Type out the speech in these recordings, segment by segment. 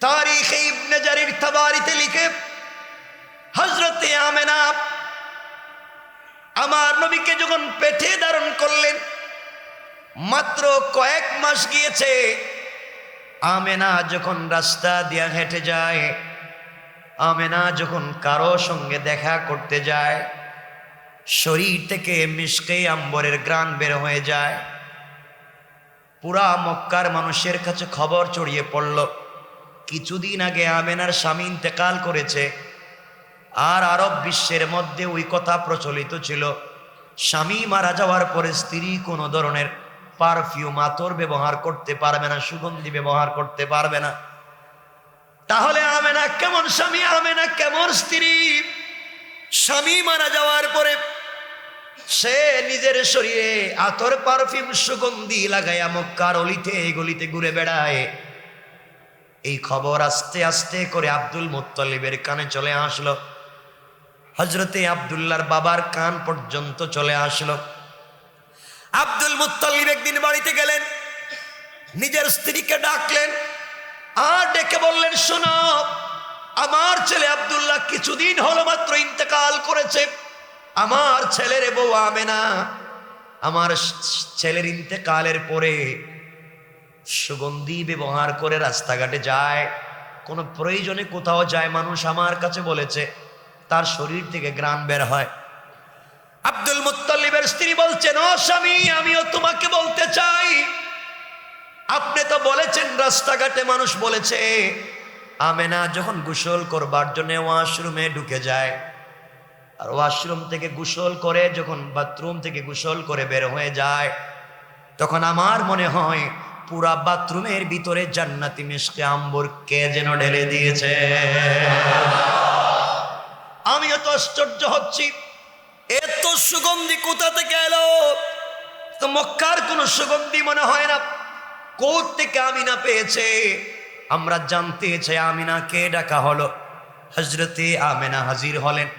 তারিখ ইবনে জারির তাবারিতে লিখে হযরতে আমেনা আমার নবীকে যখন পেটে ধারণ করলেন, মাত্র কয়েক মাস গিয়েছে। আমেনা যখন রাস্তা দিয়ে হেঁটে যায়, আমেনা যখন কারো সঙ্গে দেখা করতে যায়, শরীর থেকে মিশকে আম্বরের ঘ্রাণ বের হয়ে যায়। পুরা মক্কার মানুষের কাছে খবর ছড়িয়ে পড়ল, কিছুদিন আগে আমেনার স্বামী ইন্তেকাল করেছে। আর আরব বিশ্বের মধ্যে ওই কথা প্রচলিত ছিল, স্বামী মারা যাওয়ার পরে স্ত্রী কোনো ধরনের পারফিউম আতর ব্যবহার করতে পারবে না, সুগন্ধি ব্যবহার করতে পারবে না। তাহলে আমেনা কেমন স্বামী, আমেনা কেমন স্ত্রী? স্বামী মারা যাওয়ার পরে সে নিজের শরীরে আতর পারফিউম সুগন্ধি লাগাইয়া মক্কার অলিতে গলিতে ঘুরে বেড়ায়। এই খবর আস্তে আস্তে করে আব্দুল মুত্তালিবের কানে চলে আসলো, হযরতে আব্দুল্লাহর বাবার কান পর্যন্ত চলে আসলো। আব্দুল মুত্তালিব একদিন বাড়িতে গেলেন, নিজের স্ত্রীকে ডাকলেন আর ডেকে বললেন, শোনো, আমার ছেলে আব্দুল্লাহ কিছুদিন হলো মাত্র ইন্তেকাল করেছে। আমার ছেলের বউ আমেনা আমার ছেলের ইন্তেকালের পরে সুগন্ধি ব্যবহার করে রাস্তাঘাটে যায়, কোনো প্রয়োজনে কোথাও যায়, মানুষ আমার কাছে বলেছে তার শরীর থেকে ঘ্রাণ বের হয়। আব্দুল মুত্তালিবের স্ত্রী বলছেন, ও স্বামী, আমিও তোমাকে বলতে চাই, আপনি তো বলেছেন রাস্তাঘাটে মানুষ বলেছে আমেনা যখন গোসল করবার জন্য ওয়াশরুমে ঢুকে যায়, আর ওয়াশরুম থেকে গোসল করে যখন বাথরুম থেকে গোসল করে বের হয়ে যায়, তখন আমার মনে হয় পুরা বাথরুমের ভিতরে জান্নাতি মিশকে আম্বর কে যেন ঢেলে দিয়েছে। আমিও তো আশ্চর্য হচ্ছি, এত সুগন্ধি কোথা থেকে এলো? তো মক্কার কোন সুগন্ধি মনে হয় না, কোথ থেকে আমিনা পেয়েছে? আমরা জানতে চাই আমিনাকে ডাকা হলো। হযরতে আমেনা হাজির হলেন।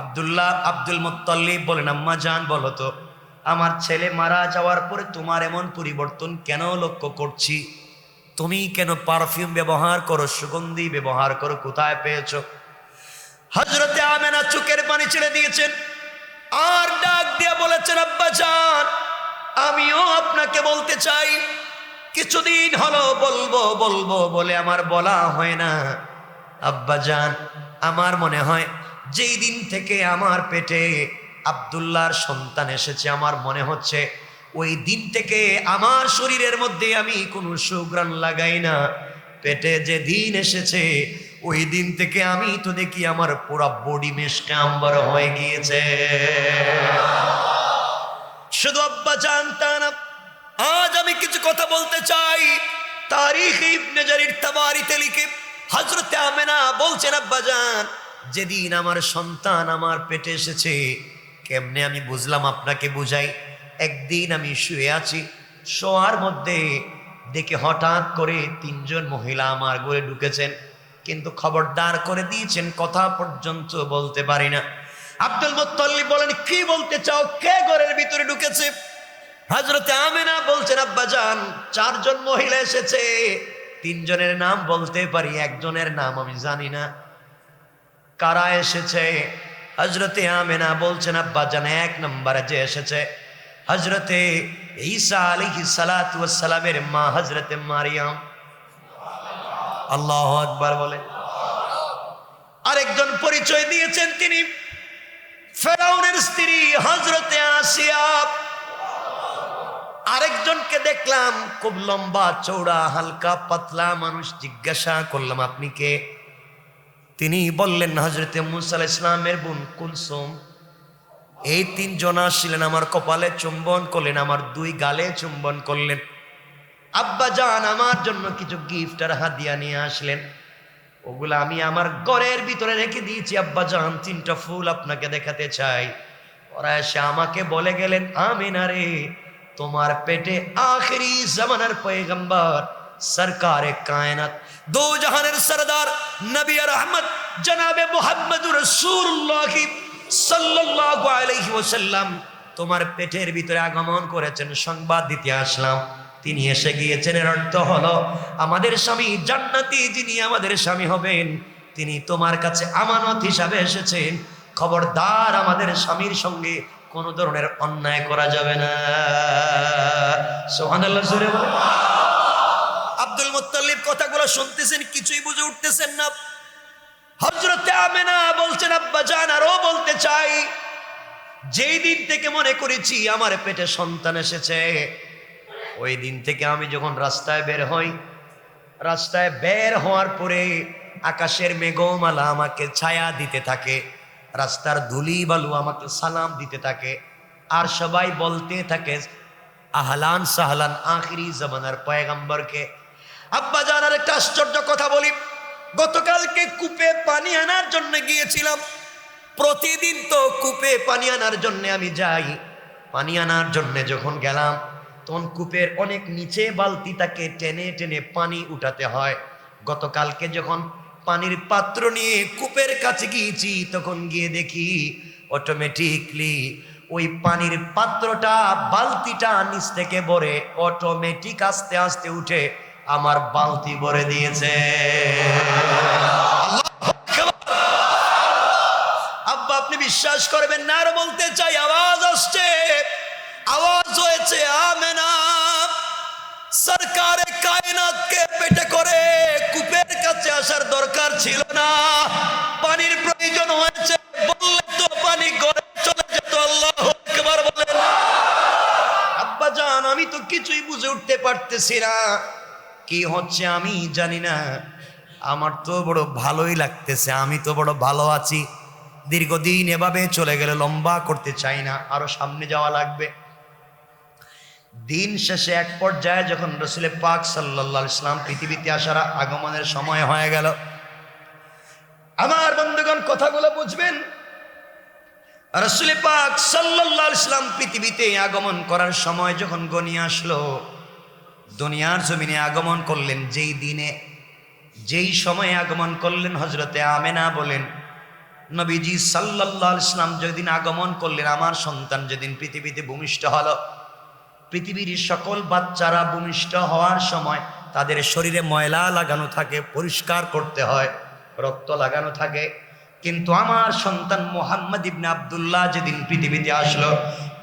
আব্দুল মুত্তালিব বলেন, আম্মা জান, বলো তো, আমার ছেলে মারা যাওয়ার পরে তোমার এমন পরিবর্তন কেন লক্ষ্য করছি? তুমি কেন পারফিউম ব্যবহার করো, সুগন্ধি ব্যবহার করো, কোথায় পেয়েছো? হযরতে আমেনা চোখের পানি ছেড়ে দিয়েছেন আর ডাক দিয়ে বলেছেন, আব্বা জান, আমিও আপনাকে বলতে চাই, কিছুদিন হলো বলবো বলবো বলে আমার বলা হয় না। আব্বা জান, আমার মনে হয় যেই দিন থেকে আমার পেটে আব্দুল্লাহর সন্তান এসেছে, আমার মনে হচ্ছে ওই দিন থেকে আমার শরীরের মধ্যে আমি কোনো সুঘ্রাণ লাগাই না। পেটে যে দিন এসেছে ওই দিন থেকে আমি তো দেখি আমার পুরা বডি মিশকে আম্বার হয়ে গিয়েছে। শুধু আব্বা জান তা না, আজ আমি কিছু কথা বলতে চাই। তারিখ ইবনে জারির তাবারিতে লিখে হযরতে আমেনা বলছেন, আব্বা জান, যেদিন আমার সন্তান আমার পেটে এসেছে কেমনে আমি বুঝলাম আপনাকে বুঝাই। একদিন আমি শুয়ে আছি, শোয়ার মধ্যে দেখে হঠাৎ করে তিনজন মহিলা আমার ঘরে ঢুকেছেন, কিন্তু খবরদার করে দিয়েছেন কথা পর্যন্ত বলতে পারি না। আব্দুল মুত্তালিব বলেন, কি বলতে চাও, কে ঘরের ভিতরে ঢুকেছে? হযরতে আমেনা বলছেন, আব্বা জান, চারজন মহিলা এসেছে, তিনজনের নাম বলতে পারি, একজনের নাম আমি জানি না। কারা এসেছে? হযরতে আমেনা বলছেন, আব্বা জান, এক নম্বরে যে এসেছে হযরতে ঈসা আলাইহিস সালাতু ওয়াস সালামের মা হযরতে মারিয়াম। আল্লাহু আকবার বলে। আরেকজন পরিচয় দিয়েছেন, তিনি ফেরাউনের স্ত্রী হযরতে আসিয়া। আরেকজনকে দেখলাম খুব লম্বা চৌড়া হালকা পাতলা মানুষ, জিজ্ঞাসা করলাম, আপনি কে? তিনি বললেন, হযরতে মুসা আলাইহিস সালামের বোন কুলসুম। এই তিনজন আসলেন, আমার কপালে চুম্বন করলেন, আমার দুই গালে চুম্বন করলেন। আব্বা জান আমার জন্য কিছু গিফট আর হাদিয়া নিয়ে আসলেন, ওগুলা আমি আমার ঘরের ভিতরে রেখে দিয়েছি। আব্বা জান, তিনটা ফুল আপনাকে দেখাতে চাই। ওরা এসে আমাকে বলে গেলেন, আমিনা রে, তোমার পেটে আখেরি জামানার পয়গম্বর সরকারে কায়নাত দো জাহানের সরদার নবী রহমত জনাবে মুহাম্মদুর রাসূলুল্লাহ সাল্লাল্লাহু আলাইহি ওয়াসাল্লাম তোমার পেটের ভিতরে আগমন করেছেন, সংবাদ দিতে আসলাম। তিনি এসে গিয়েছেন। এর অর্থ হলো আমাদের স্বামী জান্নাতি, যিনি আমাদের স্বামী হবেন তিনি তোমার কাছে আমানত হিসাবে এসেছেন। খবরদার আমাদের স্বামীর সঙ্গে কোন ধরনের অন্যায় করা যাবে না। সুবহানাল্লাহ জোরে বলেন। আব্দুল মুত্তালিব কথাগুলো শুনতেছেন, কিছুই বুঝে উঠতেছেন না। হযরত আমেনা বলছেন, আব্বা জান আরো বলতে চাই, যেই দিন থেকে মনে করেছি আমার পেটে সন্তান এসেছে, ওই দিন থেকে আমি যখন রাস্তায় বের হই, রাস্তায় বের হওয়ার পরে আকাশের মেঘমালা আমাকে ছায়া দিতে থাকে, রাস্তার ধুলি বালু আমাকে সালাম দিতে থাকে, আর সবাই বলতে থাকে আহলান সাহলান আখিরি জামানার পয়গম্বরকে। আব্বা জানার একটা আশ্চর্য কথা বলি, গতকালকে কূপে পানি আনার জন্য গিয়েছিলাম। প্রতিদিন তো কূপে পানি আনার জন্য আমি যাই। পানি আনার জন্য যখন গেলাম তখন কূপের অনেক নিচে বালতিটাকে টেনে টেনে পানি উঠাতে হয়। গতকালকে যখন পানির পাত্র নিয়ে কূপের কাছে গিয়েছি, তখন গিয়ে দেখি অটোমেটিকলি ওই পানির পাত্রটা, বালতিটা নিচ থেকে ভরে অটোমেটিক আস্তে আস্তে উঠে আমার বালতি ভরে দিয়েছে। আব্বা আপনি বিশ্বাস করবেন না, আর বলতে চাই, আওয়াজ আসছে, আওয়াজ হয়েছে আমেনা সরকারে কায়নাতকে পেটে করে কূপের কাছে আসার দরকার ছিল না, পানির প্রয়োজন হয়েছে বললে তো পানি ঘরে চলে যেত। আল্লাহু আকবার বলেন। আব্বা জান আমি তো কিছুই বুঝে উঠতে পারতেছি না, কি হচ্ছে আমি জানি না। আমার তো বড় ভালোই লাগতেছে, আমি তো বড় ভালো আছি। দীর্ঘদিন এভাবে চলে গেলে লম্বা করতে চাই না, আরো সামনে যাওয়া লাগবে। দিন শেষে এক পর্যায়ে যখন রাসূল পাক সাল্লাল্লাহু আলাইহি ওয়াসাল্লাম পৃথিবীতে আসার আগমনের সময় হয়ে গেল, আমার বন্ধুগণ কথাগুলো বুঝবেন, রাসূল পাক সাল্লাল্লাহু আলাইহি ওয়াসাল্লাম পৃথিবীতে আগমন করার সময় যখন গনিয়ে আসলো, দুনিয়ার জমিনে আগমন করলেন, যেই দিনে যেই সময়ে আগমন করলেন, হযরতে আমেনা বলেন নবীজি সাল্লাল্লাহু আলাইহি ওয়াসাল্লাম যেদিন আগমন করলেন, আমার সন্তান যেদিন পৃথিবীতে ভূমিষ্ঠ হলো, পৃথিবীর সকল বাচ্চারা ভূমিষ্ঠ হওয়ার সময় তাদের শরীরে ময়লা লাগানো থাকে, পরিষ্কার করতে হয়, রক্ত লাগানো থাকে। কিন্তু আমার সন্তান মুহাম্মদ ইবনে আব্দুল্লাহ যেদিন পৃথিবীতে আসলো,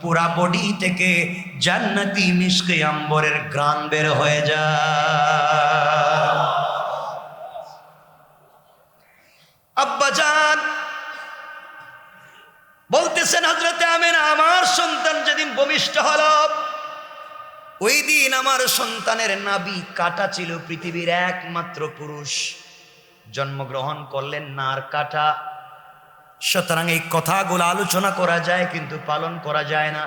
পুরা বডি থেকে জান্নাতি মিশকে আম্বরের ঘ্রাণ বের হয়ে যায়। আব্বাজান বলতেছেন হযরতে আমেনা আমার সন্তান যেদিন ভূমিষ্ঠ হলো, ওই দিন আমার সন্তানের নাভি কাটা ছিল। পৃথিবীর একমাত্র পুরুষ জন্মগ্রহণ করলেন নার কাটা। সুতরাং এই কথাগুলো আলোচনা করা যায় কিন্তু পালন করা যায় না।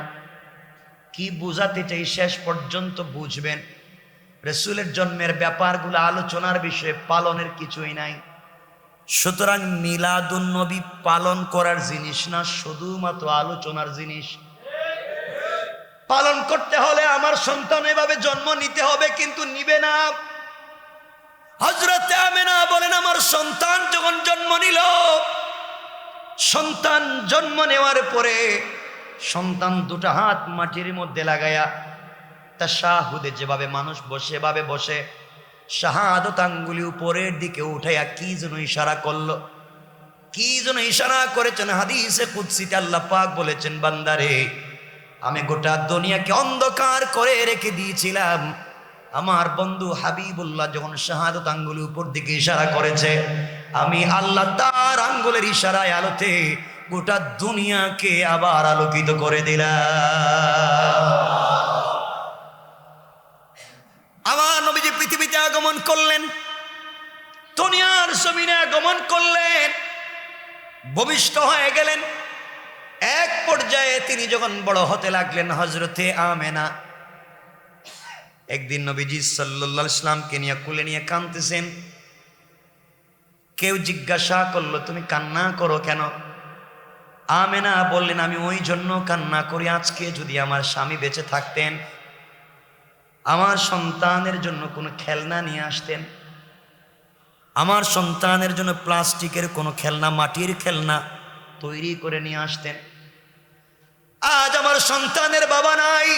কি বুঝাতে চাই শেষ পর্যন্ত বুঝবেন। রাসূলের জন্মের ব্যাপারগুলো আলোচনার বিষয়ে, পালনের কিছুই নাই। সুতরাং মিলাদুন নবী পালন করার জিনিস না, শুধুমাত্র আলোচনার জিনিস। পালন করতে হলে আমার সন্তান এভাবে জন্ম নিতে হবে, কিন্তু নিবে না। হযরতে আমেনা বলেন আমার সন্তান যখন জন্ম নিল, সন্তান জন্ম নেওয়ার পরে সন্তান দুটো হাত মাটির মধ্যে লাগায়া তাশাহুদে যেভাবে মানুষ বসে ভাবে বসে, শাহাদত আঙ্গুলি উপরের দিকে উঠাইয়া কি যেন ইশারা করলো, কি যেন ইশারা করেছেন। হাদিসে কুদসিতে আল্লাহ পাক বলেছেন, বান্দারে আমি গোটা দুনিয়াকে অন্ধকার করে রেখে দিয়েছিলাম, আমার বন্ধু হাবিবুল্লাহ যখন শাহাদত আঙ্গুলি উপর দিকে ইশারা করেছে, আমি আল্লাহ তার আঙ্গুলের ইশারায় আলোতে গোটা দুনিয়াকে আবার আলোকিত করে দিলাম। আমার নবীজি পৃথিবীতে আগমন করলেন, দুনিয়ার জমিনে আগমন করলেন, ভূমিষ্ঠ হয়ে গেলেন। এক পর্যায়ে তিনি যখন বড় হতে লাগলেন, হযরতে আমেনা একদিন নবীজি সাল্লাল্লাহু আলাইহি ওয়াসাল্লামকে নিয়ে কোলে নিয়ে কাঁদতেছেন। কেউ জিজ্ঞাসা করলো তুমি কান্না করো কেন? আমেনা বললেন আমি ওই জন্য কান্না করি, আজকে যদি আমার স্বামী বেঁচে থাকতেন, আমার সন্তানের জন্য কোনো খেলনা নিয়ে আসতেন, আমার সন্তানের জন্য প্লাস্টিকের কোনো খেলনা, মাটির খেলনা তৈরি করে নিয়ে আসতেন। আজ আমার সন্তানের বাবা নাই,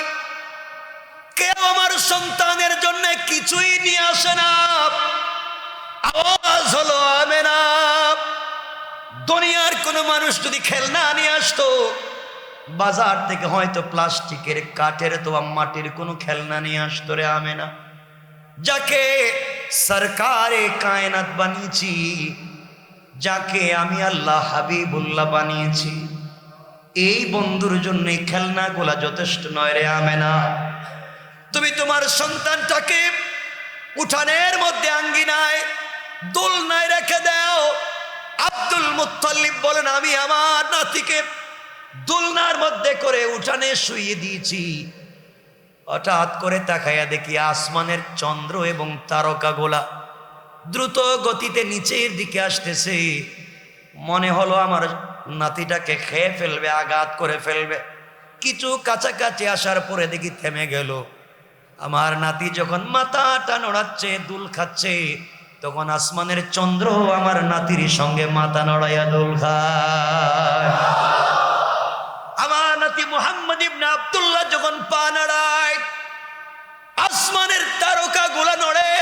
কেউ আমার সন্তানের জন্য কিছুই নিয়ে আসে না। আওয়াজ হলো আমেনা। দুনিয়ার কোন মানুষ যদি খেলনা নিয়ে আসতো, বাজার থেকে হয়তো প্লাস্টিকের, কাঠের তো মাটির কোনো খেলনা নিয়ে আসতো রে আমেনা, যাকে সরকারে কায়নাত বানিয়েছি, যাকে আমি আল্লাহ হাবিবুল্লাহ বানিয়েছি, এই বন্ধুর জন্য খেলনাগুলা যথেষ্ট নয় রে আমেনা। তুমি তোমার সন্তানটাকে উঠানের মধ্যে আঙ্গিনায় দোলনায় রেখে দাও। আব্দুল মুত্তালিব বলেন, আমি আমার নাতিকে দোলনার মধ্যে করে উঠানে শুইয়ে দিয়েছি। হঠাৎ করে তাকাইয়া দেখি আসমানের চন্দ্র এবং তারকাগুলা দ্রুত গতিতে নিচের দিকে আসতেছে। মনে হলো আমার নাতিটাকে খেয়ে ফেলবে, আঘাত করে ফেলবে। কিছু কাছাকাছি আসার পরে দেখি থেমে গেল। আমার নাতি যখন মাথাটা নড়াচ্ছে, দুল খাচ্ছে, তখন আসমানের চন্দ্র আমার নাতির সঙ্গে মাথা নড়াইয়া দুল খায়। আমার নাতি মুহাম্মদ ইবনে আব্দুল্লাহ যখন পা নাড়ায়, আসমানের তারকা গুলা নড়ে।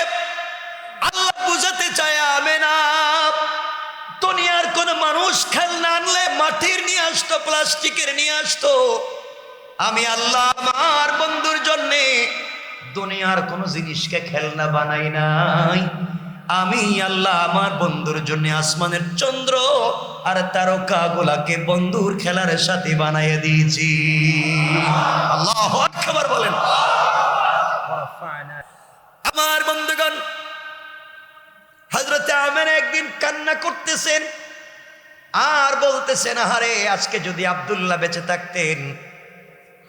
আল্লাহ বুঝাতে চায়, আমেনা, দুনিয়ার কোন মানুষ খেলনা আনলে মাটির নিয়ে আসতো, প্লাস্টিকের নিয়ে আসতো। আমি আল্লাহ আমার বন্ধুর জন্যে দুনিয়ার কোন জিনিসকে খেলনা বানাই নাই। আমি আল্লাহ আমার বন্ধুর জন্য আসমানের চন্দ্র আর তারকা গুলাকে বন্ধুর খেলার সাথে বানাইয়ে দিয়েছি। আল্লাহু আকবার বলেন। আমার বন্ধুগণ, হযরত আমেনা একদিন কান্না করতেছেন আর বলতেছেন, আহারে, আজকে যদি আব্দুল্লাহ বেঁচে থাকতেন,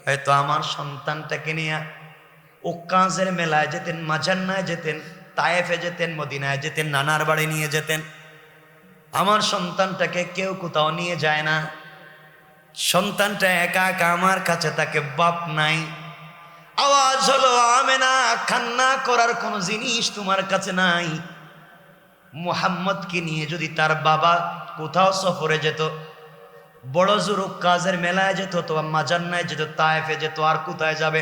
হয়তো আমার সন্তানটাকে নিয়ে ও কাজের মেলায় যেতেন, মাজান্নায় যেতেন, তায়েফে যেতেন, মদিনায় যেতেন, নানার বাড়ি নিয়ে যেতেন। আমার সন্তানটাকে কেউ কোথাও নিয়ে যায় না। সন্তানটা একা একা আমার কাছে, তাকে বাপ নাই। আওয়াজ হলো, আমেনা, কান্না করার কোন জিনিস তোমার কাছে নাই। মুহাম্মদকে নিয়ে যদি তার বাবা কোথাও সফরে যেত, বড় জোরক কাজের মেলায় যেত, অথবা মাজান্নায় যেত, তায়েফে যেত, আর কোথায় যাবে?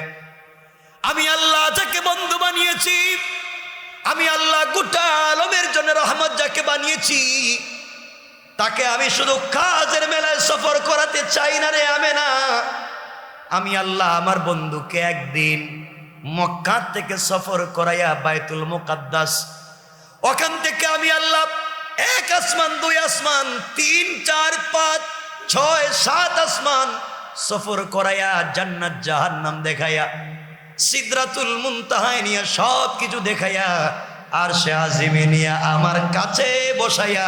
আমি আল্লাহ যাকে বন্ধু বানিয়েছি, আমি আল্লাহ গোটা আলমের জন্য রহমত যাকে বানিয়েছি, তাকে আমি শুধু কাজের মেলায় সফর করাতে চাই না রে আমেনা। আমি আল্লাহ আমার বন্ধুকে একদিন মক্কা থেকে সফর করাইয়া বাইতুল মুকাদ্দাস, ওখান থেকে আমি আল্লাহ 1 আসমান, 2 আসমান, 3, 4, 5, 6, 7 আসমান সফর করাইয়া, জান্নাত জাহান্নাম দেখাইয়া, সিদরাতুল মুনতাহায় নিয়ে সব কিছু দেখাইয়া, আর সে আজিমে নিয়ে আমার কাছে বসাইয়া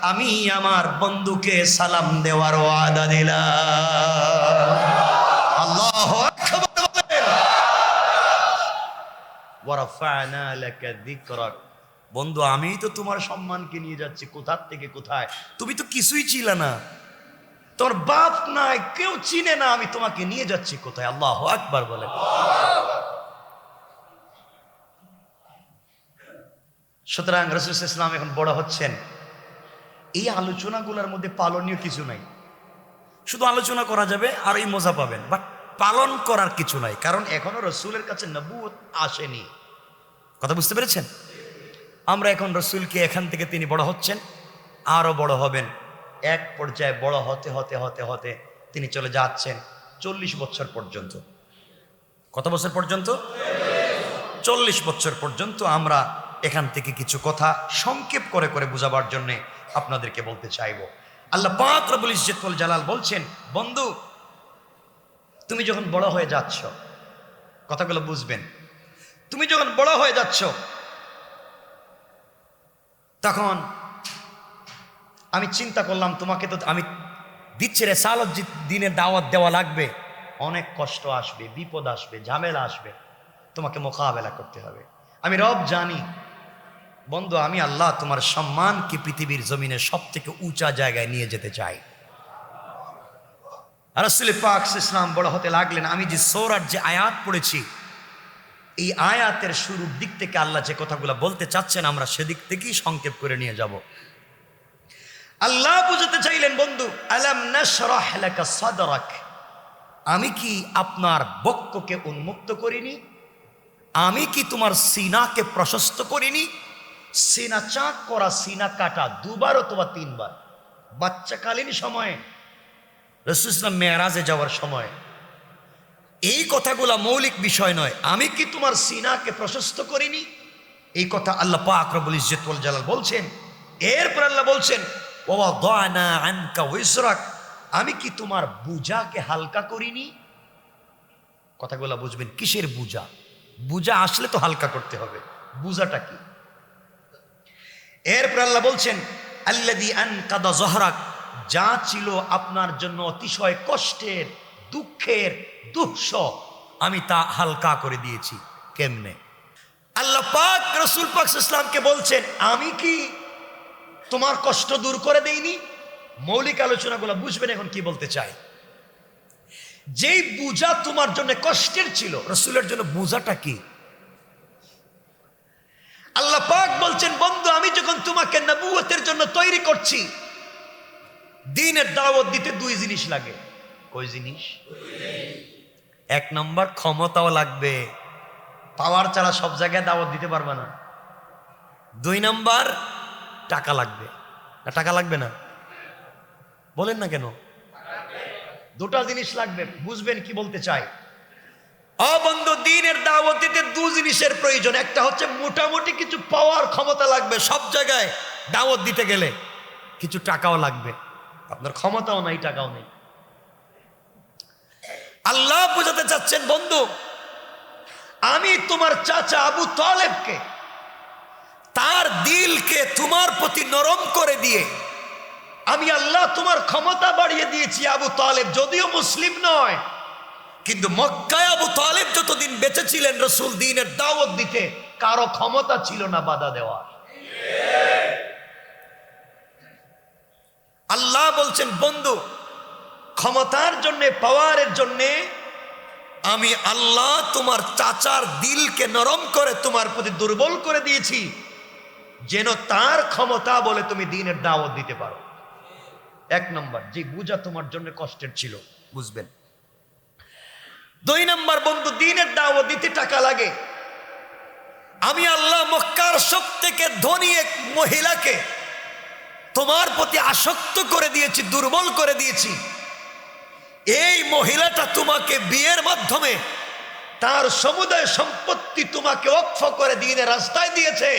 আমি আমার বন্ধুকে সালাম দেওয়ার ওয়াদা দিলাম। আল্লাহু আকবার বলেন। ওয়া রাফা'না লাকা যিকরাক। বন্ধু, আমি তো তোমার সম্মানকে নিয়ে যাচ্ছি কোথা থেকে কোথায়। তুমি তো কিছুই ছিলে না, তোর বাপ নাই, কেউ চিনে না, আমি তোমাকে নিয়ে যাচ্ছি কোথায়। আল্লাহু আকবার বলে। সুতরাং রাসূল সাল্লাল্লাহু আলাইহি ওয়াসাল্লাম এখন বড় হচ্ছেন। এই আলোচনাগুলোর মধ্যে পালনীয় কিছু নাই। শুধু আলোচনা করা যাবে আর এই মজা পাবেন, বাট পালন করার কিছু নাই, কারণ এখনো রাসূলের কাছে নবুয়ত আসেনি। কথা বুঝতে পেরেছেন? আমরা এখন রাসূলকে, এখান থেকে তিনি বড় হচ্ছেন, আরো বড় হবেন। এক পর্যায়ে বড় হতে হতে হতে হতে তিনি চলে যাচ্ছেন 40 বছর পর্যন্ত। কত বছর পর্যন্ত? 40 বছর পর্যন্ত। আমরা এখান থেকে কিছু কথা সংক্ষেপ করে করে বোঝাবার জন্য আপনাদেরকে বলতে চাইব। আল্লাহ পাক রব্বুল ইজ্জত ওয়াল জালাল বলছেন, বন্ধু, তুমি যখন বড় হয়ে যাচ্ছ, কথাগুলো বুঝবেন, তুমি যখন বড় হয়ে যাচ্ছ, তখন আমি চিন্তা করলাম, তোমাকে তো আমি দিচ্ছি রিসালাত, দিনের দাওয়াত দেওয়া লাগবে, অনেক কষ্ট আসবে, বিপদ আসবে, ঝামেলা আসবে, তোমাকে মোকাবেলা করতে হবে। আমি রব জানি বন্ধু, আমি আল্লাহ তোমার সম্মানকে পৃথিবীর জমিনে সব থেকে উঁচা জায়গায় নিয়ে যেতে চাই। রাসূল পাক সাল্লাল্লাহু আলাইহি ওয়াসাল্লাম বড় হতে লাগলেন। আমি যে সূরার যে আয়াত পড়েছি, এই আয়াতের শুরুর দিক থেকে আল্লাহ যে কথাগুলো বলতে চাচ্ছেন, আমরা সেদিক থেকেই সংক্ষেপ করে নিয়ে যাব। আল্লাহ বুঝাতে চাইলেন, বন্ধু, আলাম নাশরাহ লাকা সাদরাক, আমি কি আপনার বক্ষকে উন্মুক্ত করিনি? আমি কি তোমার সিনাকে প্রশস্ত করিনি? সিনা চাক করা, সিনা কাটা 2 বার অথবা 3 বার বাচ্চাকালীন সময়ে, রাসূল সাল্লাল্লাহু মেরাজে যাওয়ার সময়। এই কথাগুলা মৌলিক বিষয় নয়। আমি কি তোমার সিনাকে প্রশস্ত করিনি? এই কথা আল্লাহ পাক রব্বুল ইজ্জত ওয়াল জালাল বলছেন। এরপর আল্লাহ বলছেন ওয়া ওয়াদানা আনকা ওয়িসরাক, আমি কি তোমার বোঝাকে হালকা করিনি? কথাগুলা বুঝবেন। কিসের বোঝা? বোঝা আসলে তো হালকা করতে হবে, বোঝাটা কি? এরপর আল্লাহ বলছেন আল্লাযী আনকাদা যহরাক, যা ছিল আপনার জন্য অতিশয় কষ্টের, দুঃখের, দুঃসহ, আমি তা হালকা করে দিয়েছি। কেমনে? আল্লাহ পাক রাসূল পাক সাল্লাল্লাহু আলাইহি ওয়াসাল্লামকে বলছেন আমি কি তোমার কষ্ট দূর করে দেইনি? মৌলিক আলোচনাগুলো বুঝবেন এখন কি বলতে চাই। যেই বোঝা তোমার জন্য কষ্টের ছিল, রাসূলের জন্য বোঝাটা কি? আল্লাহ পাক বলছেন বন্ধু, আমি যখন তোমাকে নবুয়তের জন্য তৈরি করছি, দ্বীনের দাওয়াত দিতে 2 জিনিস লাগে। কই জিনিস? 1 নম্বর ক্ষমতাও লাগবে, পাওয়ার ছাড়া সব জায়গায় দাওয়াত দিতে পারবে না। 2 নম্বর টাকা লাগবে। না টাকা লাগবে না? বলেন না কেন? 2টা জিনিস লাগবে। বুঝবেন কি বলতে চাই। বন্ধু, দ্বীনের দাওয়াত দিতে 2 জিনিসের প্রয়োজন। একটা হচ্ছে মোটামুটি কিছু পাওয়ার ক্ষমতা লাগবে, সব জায়গায় দাওয়াত দিতে গেলে কিছু টাকাও লাগবে। আপনার ক্ষমতাও নাই, টাকাও নেই। আল্লাহ বোঝাতে চাচ্ছেন বন্ধু, আমি তোমার চাচা আবু তালেবকে, তার দিলকে তোমার প্রতি নরম করে দিয়ে আমি আল্লাহ তোমার ক্ষমতা বাড়িয়ে দিয়েছি। আবু তালেব যদিও মুসলিম নয়, কিন্তু মক্কায় আবু তালেব যতদিন বেঁচে ছিলেন, রাসূল দ্বীনের দাওয়াত দিতে কারো ক্ষমতা ছিল না বাধা দেওয়ার। আল্লাহ বলছেন বন্ধু, ক্ষমতার জন্য, পাওয়ারের জন্য আমি আল্লাহ তোমার চাচার দিলকে নরম করে তোমার প্রতি দুর্বল করে দিয়েছি, যেন তার ক্ষমতা বলে তুমি দ্বীনের দাওয়াত দিতে পারো। 1 নম্বর, যে বোঝা তোমার জন্য কষ্টের ছিল, বুঝবেন। 2 নম্বর বন্ধু, দ্বীনের দাওয়াত দিতে টাকা লাগে। আমি আল্লাহ মক্কার সবথেকে ধনী এক মহিলাকে তোমার প্রতি আসক্ত করে দিয়েছি, দুর্বল করে দিয়েছি। এই মহিলাটা তোমাকে বিয়ের মাধ্যমে তার সমুদায় সম্পত্তি তোমাকে ওয়াকফ করে দ্বীনের রাস্তায় দিয়েছে।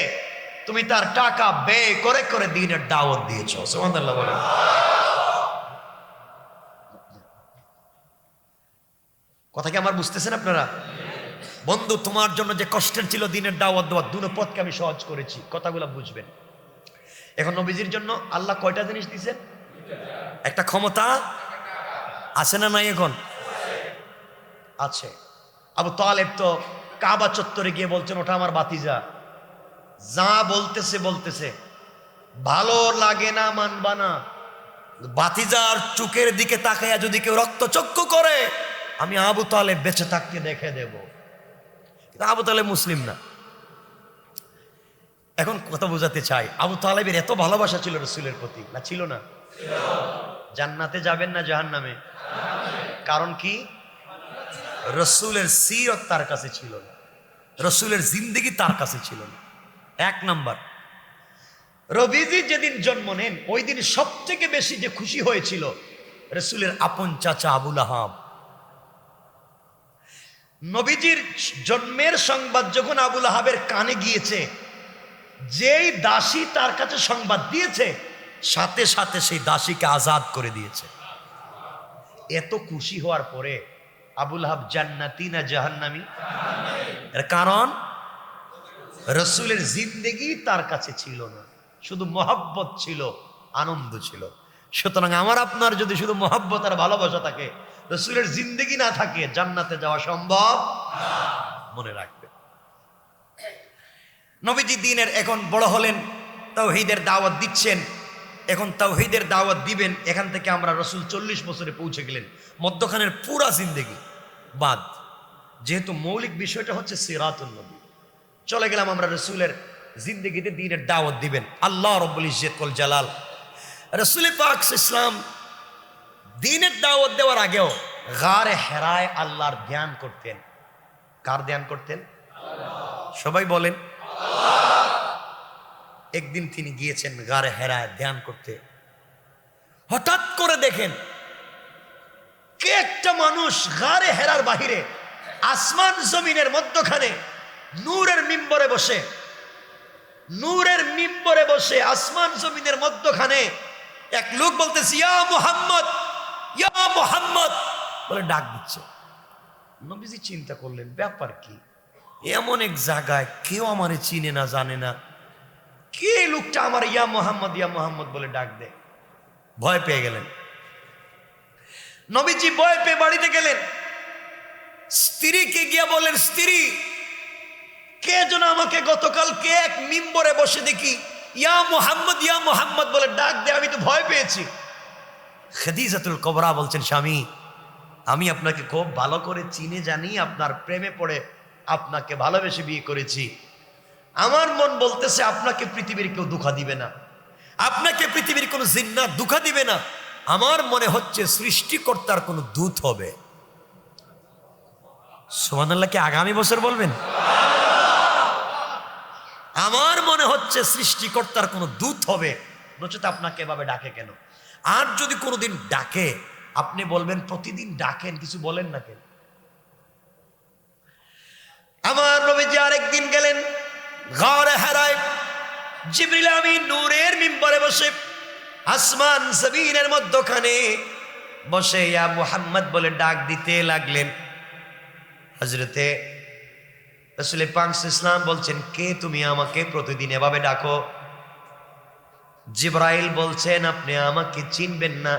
তুমি তার টাকা ব্যয় করে করে দ্বীনের দাওয়াত দিয়েছো। সুবহানাল্লাহ বলেন। কথা কি আমার বুঝতেছেন আপনারা? বন্ধু, তোমার জন্য যে কষ্টের ছিল দ্বীনের দাওয়াত দেওয়া, 2 পথকে আমি সহজ করেছি। কথাগুলো বুঝবেন। এখন নবীজির জন্য আল্লাহ কয়টা জিনিস দিয়েছেন? একটা ক্ষমতা আছে না নাই? এখন আছে। আবু তালেব তো কাবা চত্বরে গিয়ে বলছেন ওটা আমার ভাতিজা, যা বলতেছে বলতেছে, ভালো লাগে না মানবা না। ভাতিজার চোখের দিকে তাকাইয়া যদি কেউ রক্তচক্ষু করে, আমি আবু তালেব বেঁচে থাকতে দেখে দেব। কিন্তু আবু তালেব মুসলিম না। এখন কথা বোঝাতে চাই, আবু তালেবের এত ভালোবাসা ছিল রাসূলের প্রতি, না ছিল না? জান্নাতে যাবেন না জাহান্নামে? কারণ কি? রাসূলের সিরত তার কাছে ছিল না, রাসূলের জিন্দেগি তার কাছে ছিল না। 1 নম্বর, নবীজি যেদিন জন্ম নেন ওই দিন সবথেকে বেশি যে খুশি হয়েছিল রাসূলের আপন চাচা আবু লাহাব। নবীজির জন্মের সংবাদ যখন আবু লাহাবের কানে গিয়েছে, যেই দাসী তার কাছে সংবাদ দিয়েছে, সাথে সাথে সেই দাসীকে আজাদ করে দিয়েছে। এত খুশি হওয়ার পরে আবু লাহাব জান্নাতি না জাহান্নামী? এর কারণ রাসূলের জিন্দেগি তার কাছে ছিল না, শুধু মহব্বত ছিল, আনন্দ ছিল। সুতরাং আমার আপনার যদি শুধু মহব্বত আর ভালোবাসা থাকে, রাসূলের জিন্দেগি না থাকে, জান্নাতে যাওয়া সম্ভব না। মনে রাখবে। নবীজি দ্বীনের এখন বড় হলেন, তাওহীদের দাওয়াত দিচ্ছেন। এখন তাওহীদের দাওয়াত দিবেন, এখান থেকে আমরা রাসূল 40 বছরে পৌঁছে গেলেন। মধ্যখানের পুরা জিন্দেগি বাদ, যেহেতু মৌলিক বিষয়টা হচ্ছে সিরাতুন নবী, চলে গেলাম আমরা রাসূলের জিন্দেগিতে দ্বীনের দাওয়াত দিবেন। আল্লাহ রাব্বুল ইজ্জত ওয়াল জালাল রাসূল পাক ইসলাম দ্বীনের দাওয়াত দেওয়ার আগেও গারে হেরায় আল্লাহর ধ্যান করতেন। কার ধ্যান করতেন? সবাই বলেন। একদিন তিনি গিয়েছেন গারে হেরায় ধ্যান করতে। হঠাৎ করে দেখেন কে একটা মানুষ গারে হেরার বাহিরে আসমান জমিনের মধ্যখানে নূরের মিম্বরে বসে, নূরের মিম্বরে বসে আসমান জমিনের মধ্যখানে এক লোক বলতেছে ইয়া মুহাম্মদ, ইয়া মুহাম্মদ বলে ডাক দিচ্ছে। নবীজি চিন্তা করলেন ব্যাপার কি, এমন এক জায়গায় কেউ আমারে চিনে না জানে না, কে লোকটা আমার ইয়া মোহাম্মদ বলে ডাক দেয়। ভয় পেয়ে গেলেন। নবীজি ভয় পেয়ে বাড়িতে গেলেন, স্ত্রীকে গিয়া বলেন স্ত্রী, কে যেন আমাকে গতকাল কে এক মিম্বরে বসে দেখি ইয়া মোহাম্মদ বলে ডাক দেয়, আমি তো ভয় পেয়েছি। খাদিজাতুল কুবরা বলছেন স্বামী, আমি আপনাকে খুব ভালো করে চিনে জানি, আপনার প্রেমে পড়ে আপনাকে ভালোবেসে বিয়ে করেছি। আমার মন বলতেছে আপনাকে পৃথিবীর কেউ ধোঁকা দিবে না, আপনাকে পৃথিবীর কোনো জিন্নাত ধোঁকা দিবে না। আমার মনে হচ্ছে সৃষ্টিকর্তার কোনো দূত হবে। সুবহানাল্লাহ কি আগামী বছর বলবেন? আমার মনে হচ্ছে সৃষ্টিকর্তার কোনো দূত হবে, নচেত আপনাকে এভাবে ডাকে কেন? আর যদি কোনোদিন ডাকে আপনি বলবেন প্রতিদিন ডাকেন, কিছু বলেন না কেন? আমার নবীজি আরেকদিন গেলেন গারে হেরায়, জিবরিল আমিন নূরের মিম্বরে বসে আসমান জমিনের মধ্যখানে বসে ইয়া মুহাম্মদ বলে ডাক দিতে লাগলেন। হযরতে রাসূল পাক সাল্লাল্লাহু আলাইহি ওয়াসাল্লাম বলছেন, কে তুমি আমাকে প্রতিদিন এভাবে ডাকো? জিবরাইল বলছেন, আপনি আমাকে চিনবেন না,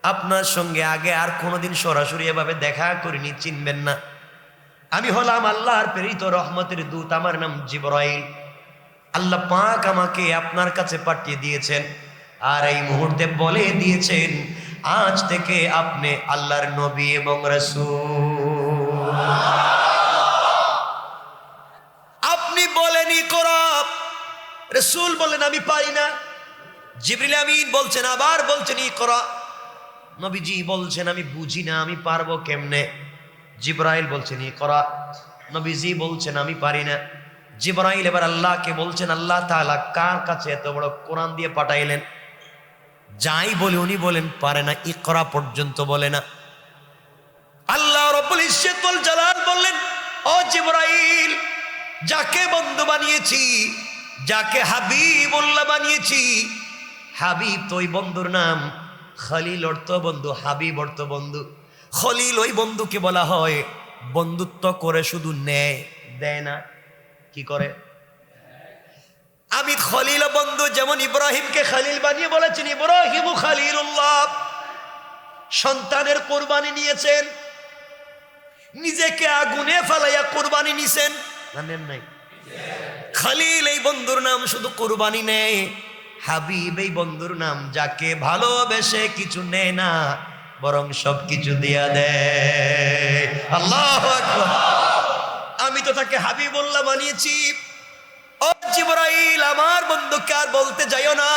আপনার সঙ্গে আগে আর কোনোদিন সরাসরি এভাবে দেখা করিনি, চিনবেন না। আমি হলাম আল্লাহর প্রেরিত রহমতের দূত, আমার নাম জিবরাইল। আল্লাহ পাক আমাকে আপনার কাছে পাঠিয়ে দিয়েছেন, আর এই মুহূর্তে বলে দিয়েছেন আজ থেকে আপনি আল্লাহর নবী এবং রাসূল। আপনি বলেন ইকরা, রাসূল বলেন আমি পারি না। জিবরিল আমিন বলছেন, আবার বলছেন ইকরা। নবীজি বলছেন আমি বুঝি না, আমি পারবো কেমনে? জিবরাইল বলছেন ইকরা। নবীজি বলছেন আমি পারি না। জিবরাইল এবার আল্লাহকে বলছেন, আল্লাহ তাআলা কার কাছে এত বড় কোরআন দিয়ে পাঠাইলেন? যাই বলে উনি বলেন পারে না, ইকরা পর্যন্ত বলে না। আল্লাহ রাব্বুল ইজ্জত ওয়াল জালাল বললেন, ও জিবরাইল, যাকে বন্ধু বানিয়েছি, যাকে হাবিবুল্লাহ বানিয়েছি, হাবিব তো ওই বন্ধুর নাম, খলিল অর্থ বন্ধু, হাবিব অর্থ বন্ধু। খলিল ওই বন্ধুকে বলা হয় বন্ধুত্ব করে শুধু নেয়, দেয় না। কি করে? আমি খলিল বন্ধু, যেমন ইব্রাহিমকে খলিল বানিয়ে বলেছেন ইব্রাহিম খলিলুল্লাহ, সন্তানের কোরবানি নিয়েছেন, নিজেকে আগুনে ফেলাইয়া কোরবানি নিছেন, জানেন নাই? খলিল এই বন্ধুর নাম শুধু কোরবানি নেয়, হাবিব এই বন্ধুর নাম যাকে ভালোবেসে কিছু নেয় না, বরং সব কিছু দিয়া দেয়। আল্লাহু আকবার। আমি তো তাকে হাবিবুল্লাহ বানিয়েছি। ও জিবরাইল, আমার বন্ধুকে আর বলতে যাইও না,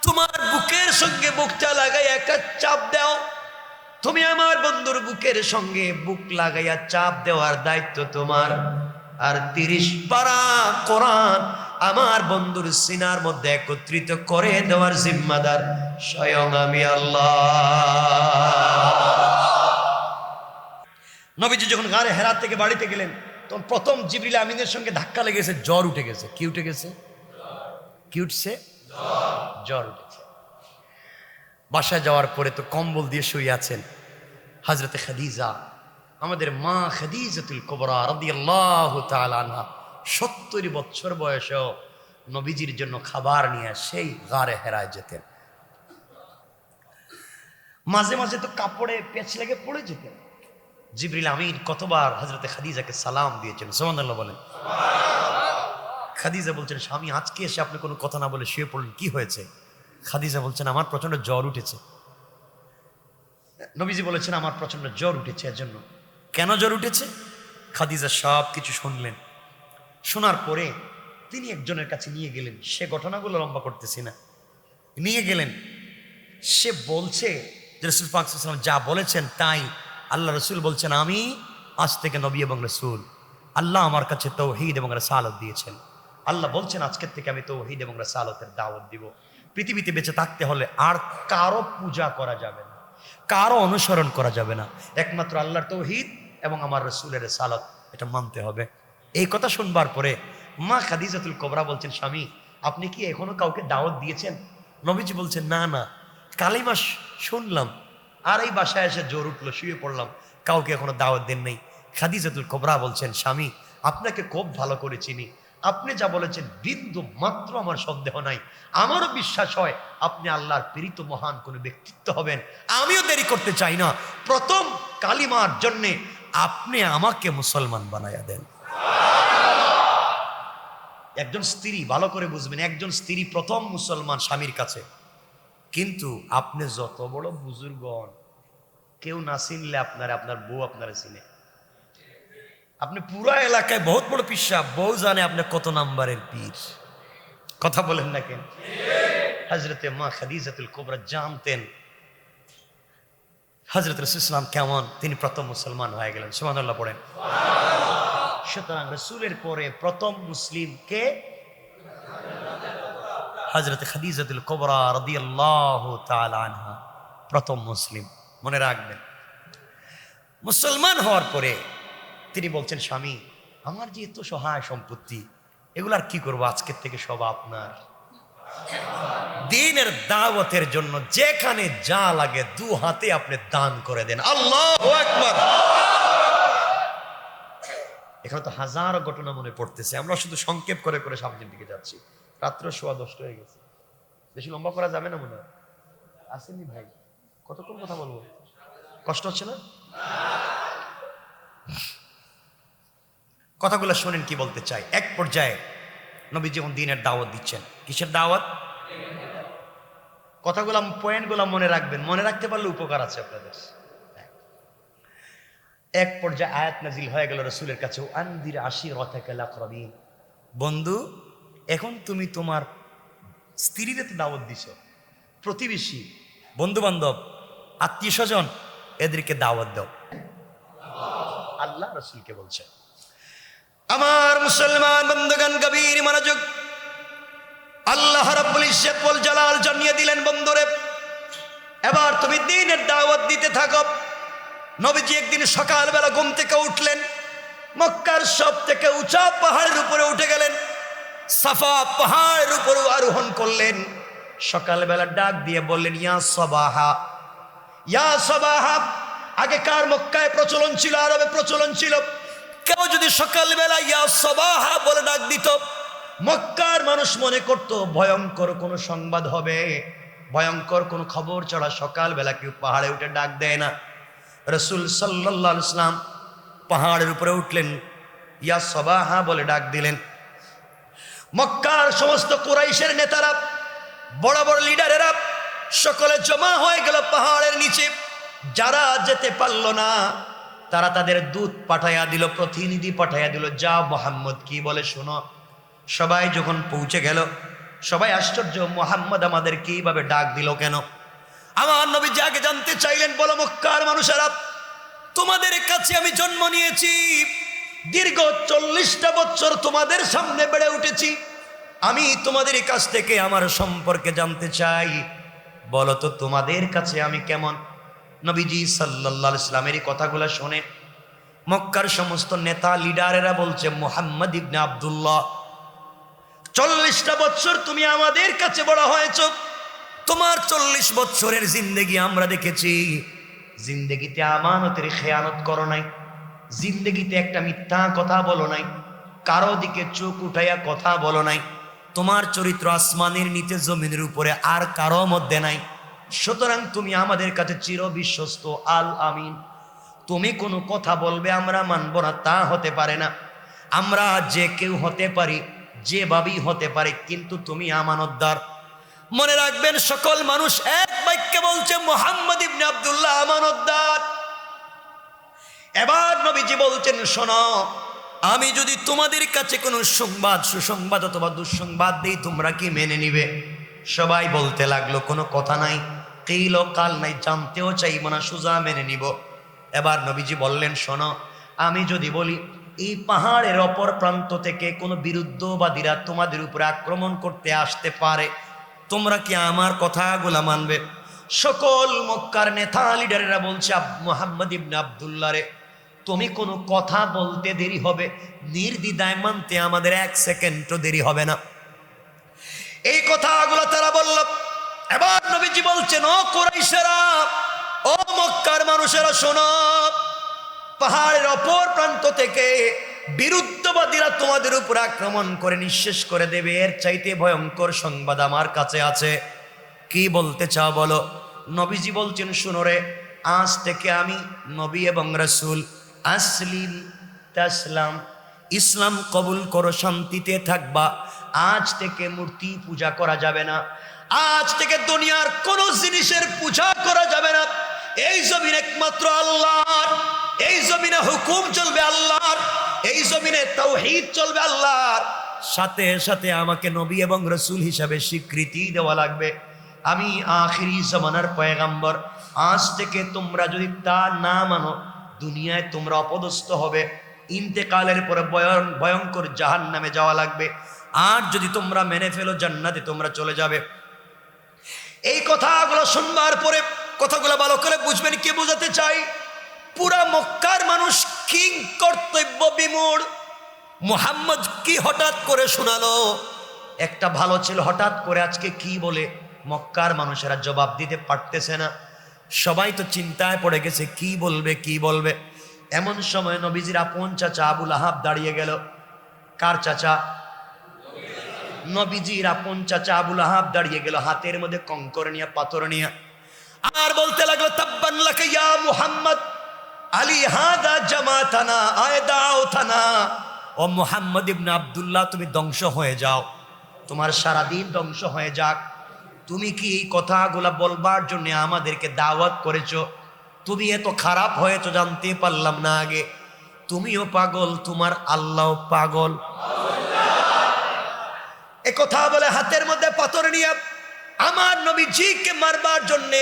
তোমার বুকের সঙ্গে বুকটা লাগাই একটা চাপ দাও। তুমি আমার বন্ধুর বুকের সঙ্গে বুক লাগাইয়া চাপ দেওয়ার দায়িত্ব তোমার। আর 30 পারা কোরআন আমার বন্ধুর সিনার মধ্যে একত্রিত করে দেওয়ার জিম্মাদার স্বয়ং আমি আল্লাহ। নবীজি যখন গারে হেরাত থেকে বাড়িতে গেলেন, তখন প্রথম জিবরিল আমিনের সঙ্গে ধাক্কা লেগেছে, জ্বর উঠে গেছে। কি উঠে গেছে? কি উঠছে? জ্বর উঠেছে। বাসায় যাওয়ার পরে তো কম্বল দিয়ে শুয়ে আছেন হযরতে খাদিজা, আমাদের মা খাদিজাতুল কুবরা রাদিয়াল্লাহু তাআলা আনহা। 70 বছর বয়সেও নবীজির জন্য খাবার নিয়ে সেই গারে হেরায় যেতেন। মাঝে মাঝে তো কাপড়ে পেঁচ লেগে পড়ে যেতেন। জিবরিল আমিন কতবার হযরতে খাদিজাকে সালাম দিয়েছেন, সুবহানাল্লাহ বলেন। খাদিজা বলছেন, স্বামী আজকে এসে আপনি কোনো কথা না বলে শুয়ে পড়লেন, কি হয়েছে? খাদিজা বলছেন, আমার প্রচন্ড জ্বর উঠেছে। নবীজি বলেছেন, আমার প্রচন্ড জ্বর উঠেছে। এর জন্য কেন জ্বর উঠেছে? খাদিজা সব কিছু শুনলেন। শোনার পরে তিনি একজনের কাছে নিয়ে গেলেন। সে ঘটনাগুলো লম্বা করতেছি না, নিয়ে গেলেন। সে বলছে যে রাসূল পাক সাল্লাল্লাহু আলাইহি ওয়াসাল্লাম যা বলেছেন তাই। আল্লাহ রাসূল বলছেন, আমি আজ থেকে নবী এবং রাসূল। আল্লাহ আমার কাছে তাওহীদ এবং রিসালাত দিয়েছেন। আল্লাহ বলছেন আজকের থেকে আমি তাওহীদ এবং রিসালাতের দাওয়াত দিব। পৃথিবীতে বেঁচে থাকতে হলে আর কারো পূজা করা যাবে না, কারো অনুসরণ করা যাবে না, একমাত্র আল্লাহর তাওহীদ এবং আমার রাসূলের রিসালাত, এটা মানতে হবে। এই কথা শুনবার পরে মা খাদিজাতুল কুবরা বলছেন, স্বামী আপনি কি এখনো কাউকে দাওয়াত দিয়েছেন? নবীজি বলছেন, না না, কালিমা শুনলাম আর এই বাসায় এসে জোর উঠলো, শুয়ে পড়লাম, কাউকে এখনো দাওয়াত দেন নাই। খাদিজাতুল কুবরা বলছেন, স্বামী আপনাকে খুব ভালো করে চিনি, আপনি যা বলেছেন বিন্দু মাত্র আমার সন্দেহ নাই, আমারও বিশ্বাস হয় আপনি আল্লাহর প্রেরিত মহান কোনো ব্যক্তিত্ব হবেন। আমিও দেরি করতে চাই না, প্রথম কালিমার জন্যে আপনি আমাকে মুসলমান বানায়া দেন। একজন স্ত্রী, ভালো করে বুঝবেন, একজন স্ত্রী প্রথম মুসলমান স্বামীর কাছে। কিন্তু আপনি যত বড় বুজুর্গ হন, কেউ না চিনলে আপনার বউ আপনারা চিনে। আপনি পুরা এলাকায় বহুত বড় পিসাব, বউ জানে আপনি কত নাম্বারের পীর। কথা বলেন না কেন? হযরতে মা খাদিজাতুল কুবরা জানতেন হযরত রাসূল সাল্লাল্লাহু আলাইহি ওয়াসাল্লাম কেমন, তিনি প্রথম মুসলমান হয়ে গেলেন। সুবহানাল্লাহ পড়েন। সুতরাং রাসূলের পরে প্রথম মুসলিম কে? হযরতে খাদিজাতুল কুবরা রাদিয়াল্লাহু তাআলা আনহা, প্রথম মুসলিম। মনে রাখবেন, মুসলমান হওয়ার পরে তিনি বলছেন, স্বামী আমার যে এত সহায় সম্পত্তি, এগুলো আর কি করবো, আজকের থেকে সব আপনার। দ্বীনের দাওয়াতের জন্য যেখানে যা লাগে দু হাতে আপনি দান করে দেন। আল্লাহু আকবার। এখানে তো হাজারো ঘটনা মনে পড়তেছে, আমরা শুধু সংক্ষেপ করে করে সামনের দিকে যাচ্ছি। রাত্র 10:15 হয়ে গেছে, বেশি লম্বা করা যাবে না মনে হয়। আসেনি ভাই, কতক্ষণ কথা বলবো? কষ্ট হচ্ছে না? কথাগুলো শোনেন কি বলতে চাই। এক পর্যায়ে নবী যখন দ্বীনের দাওয়াত দিচ্ছেন, কিসের দাওয়াত? কথাগুলো পয়েন্টগুলো মনে রাখবেন, মনে রাখতে পারলে উপকার আছে আপনাদের। এক পর্যায়ে আয়াত নাজিল হয়ে গেল রাসূলের কাছে, আনদির আশিরাতাকাল আকরাবিন। বন্ধু, এখন তুমি তোমার স্ত্রীদের দাওয়াত দিছো, প্রতিবেশী, বন্ধু বান্ধব, আত্মীয় স্বজন, এদেরকে দাওয়াত দাও। আল্লাহ রাসূলকে বলছে। আমার মুসলমান বন্ধুগণ, গভীর মনোযোগ। আল্লাহ রাব্বুল ইজ্জত ওয়াল জালাল জানিয়ে দিলেন, বন্ধুরে এবার তুমি দ্বীনের দাওয়াত দিতে থাকো। নবীজি একদিন সকালবেলা ঘুম থেকে উঠলেন, মক্কার সব থেকে উঁচা পাহাড়ের উপরে উঠে গেলেন, সাফা পাহাড়ের উপর আরোহণ করলেন। সকালবেলা ডাক দিয়ে বললেন, ইয়া সাবাহা, ইয়া সাবাহা। আগেকার মক্কায় প্রচলন ছিল, আরবে প্রচলন ছিল, কেউ যদি সকালবেলা ইয়া সাবাহা বলে ডাক দিত, মক্কার মানুষ মনে করত ভয়ঙ্কর কোনো সংবাদ হবে, ভয়ঙ্কর কোনো খবর ছাড়া সকালবেলা কেউ পাহাড়ে উঠে ডাক দেয় না। রাসূল সাল্লাল্লাহু আলাইহি ওয়াসাল্লাম পাহাড়ের উপরে উঠলেন, ইয়া সাবাহা বলে ডাক দিলেন। মক্কার সমস্ত কুরাইশের নেতারা, বড় বড় লিডারেরা সকলে জমা হয়ে গেল পাহাড়ের নিচে। যারা যেতে পারল না তারা তাদের দূত পাঠাইয়া দিল, প্রতিনিধি পাঠাইয়া দিল, যা মুহাম্মদ কি বলে শোনো। সবাই যখন পৌঁছে গেল, সবাই আশ্চর্য, মুহাম্মদ আমাদের কিভাবে ডাক দিল কেন? আমার নবী যাকে জানতে চাইলেন, বলো মক্কার মানুষেরা, তোমাদের কাছে আমি জন্ম নিয়েছি, দীর্ঘ 40টা বছর তোমাদের সামনে বেড়ে উঠেছি, আমি তোমাদের কাছ থেকে আমার সম্পর্কে জানতে চাই, বলো তো তোমাদের কাছে আমি কেমন? নবীজি সাল্লাল্লাহু আলাইহি ওয়াসাল্লামের এই কথাগুলো শুনে মক্কার সমস্ত নেতা লিডারেরা বলছে, মুহাম্মদ ইবনে আব্দুল্লাহ, 40টা বছর তুমি আমাদের কাছে বড় হয়েছ, তোমার 40 বছরের জিন্দেগি আমরা দেখেছি, জিন্দেগিতে আমানতের খেয়ানত করো নাই, জিন্দেগিতে একটা মিথ্যা কথা বলো নাই, কারো দিকে চোখ উঠাইয়া কথা বলো নাই, তোমার চরিত্র আসমানের নিচে জমিনের উপরে আর কারো মধ্যে নাই। সুতরাং তুমি আমাদের কাছে চির বিশ্বস্ত, আল আমিন। তুমি কোনো কথা বলবে আমরা মানব না, তা হতে পারে না। আমরা যে কেউ হতে পারি, যেভাবেই হতে পারে, কিন্তু তুমি আমানতদার। মনে রাখবেন, সকল মানুষ এক বাক্যে বলছে, মুহাম্মদ ইবনে আব্দুল্লাহ আমানতদার। এবার নবীজি বলছেন, শোনো, আমি যদি তোমাদের কাছে কোনো সংবাদ, সুসংবাদ অথবা দুঃসংবাদ দিই, তোমরা কি মেনে নিবে? সবাই বলতে লাগলো, কোনো কথা নাই, কিল কাল নাই, জানতেও চাইব না, সোজা মেনে নিব। এবার নবীজি বললেন, শোনো, আমি যদি বলি এই পাহাড়ের অপর প্রান্ত থেকে কোনো বিরুদ্ধবাদীরা তোমাদের উপরে আক্রমণ করতে আসতে পারে, তোমরা কি আমার কথাগুলা মানবে? সকল মক্কার নেতা লিডারেরা বলছে, মুহাম্মদ ইবনে আব্দুল্লাহ রে, তুমি কোনো কথা বলতে দেরি হবে, নির্দ্বিধায় মানতে আমাদের 1 সেকেন্ডও দেরি হবে না। এই কথাগুলো তারা বলল। এবার নবীজি বলছেন, ও কুরাইশেরা, ও মক্কার মানুষেরা শোনো, পাহাড়ের অপর প্রান্ত থেকে বিরুদ্ধবাদীরা তোমাদের উপর আক্রমণ করে নিঃশেষ করে দেবে, এর চাইতে ভয়ঙ্কর সংবাদ আমার কাছে আছে। কি বলতে চাও বলো? নবীজি বলছেন, শুনো রে, আজ থেকে আমি নবী এবং রাসূল, আসলিম তাসলাম, ইসলাম কবুল করো, শান্তিতে থাকবা। আজ থেকে মূর্তি পূজা করা যাবে না, আজ থেকে দুনিয়ার কোন জিনিসের পূজা করা যাবে না। এই জমিন একমাত্র আল্লাহর, এই জমিনে হুকুম চলবে আল্লাহর, এই জমিনে তাওহীদ চলবে আল্লাহর। সাথে সাথে আমাকে নবী এবং রাসূল হিসাবে স্বীকৃতি দেওয়া লাগবে, আমি আখিরি জামানার পয়গাম্বর। আজ থেকে তোমরা যদি তা না মানো, দুনিয়ায় তোমরা অপদস্থ হবে, ইন্তেকালের পরে ভয়ঙ্কর জাহান্নামে যাওয়া লাগবে। আর যদি তোমরা মেনে ফেলো, জান্নাতে তোমরা চলে যাবে। এই কথাগুলো শুনবার পরে কথাগুলো ভালো করে বুঝবেন, কে বোঝাতে চাই। পুরা মক্কার মানুষ কিং কর্তব্য বিমূঢ়। মুহাম্মদ কি হঠাৎ করে শোনালো? একটা ভালো ছিল, হঠাৎ করে আজকে কি বলে মক্কার মানুষেরা জবাব দিতে পারতেছে না। সবাই তো চিন্তায় পড়ে গেছে, কি বলবে কি বলবে। এমন সময় নবীজির আপন চাচা আবু লাহাব দাঁড়িয়ে গেল। কার চাচা? নবীজির আপন চাচা আবু লাহাব দাঁড়িয়ে গেল, হাতের মধ্যে কঙ্কর নিয়ে, পাথর নিয়ে, আর বলতে লাগলো, তাব্বান লাকা ইয়া মুহাম্মদ, আলী হাদা জামাতানা আয়দাউতানা। ও মুহাম্মদ ইবনে আব্দুল্লাহ, তুমি ধ্বংস হয়ে যাও, তোমার সারাদিন ধ্বংস হয়ে যাক। তুমি কি এই কথাগুলা বলবার জন্য আমাদেরকে দাওয়াত করেছো? তুমি এত খারাপ হয়েছো জানতে পারলাম না আগে। তুমিও পাগল, তোমার আল্লাহও পাগল। এ কথা বলে হাতের মধ্যে পাথর নিয়ে আমার নবীজিকে মারবার জন্যে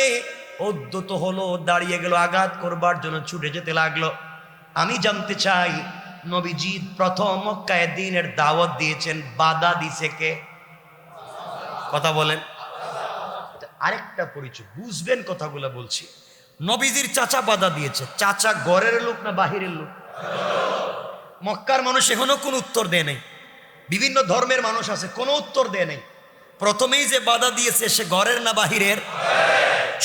উদ্যত হলো, দাঁড়িয়ে গেল, আঘাত করবার জন্য ছুটে যেতে লাগলো। আমি জানতে চাই, নবীজি প্রথম মক্কায় দ্বীনের দাওয়াত দিয়েছেন, বাধা দিছে কে? কথা বলেন। আরেকটা পরিচয় বুঝবেন, কথাগুলো বলছি। নবীজির চাচা বাধা দিয়েছে। চাচা ঘরের লোক না বাহিরের লোক? মক্কার মানুষ এখনো কোনো উত্তর দেয় নাই। বিভিন্ন ধর্মের মানুষ আছে, কোনো উত্তর দেয় নাই। প্রথমেই যে বাধা দিয়েছে, সে ঘরের না বাহিরের?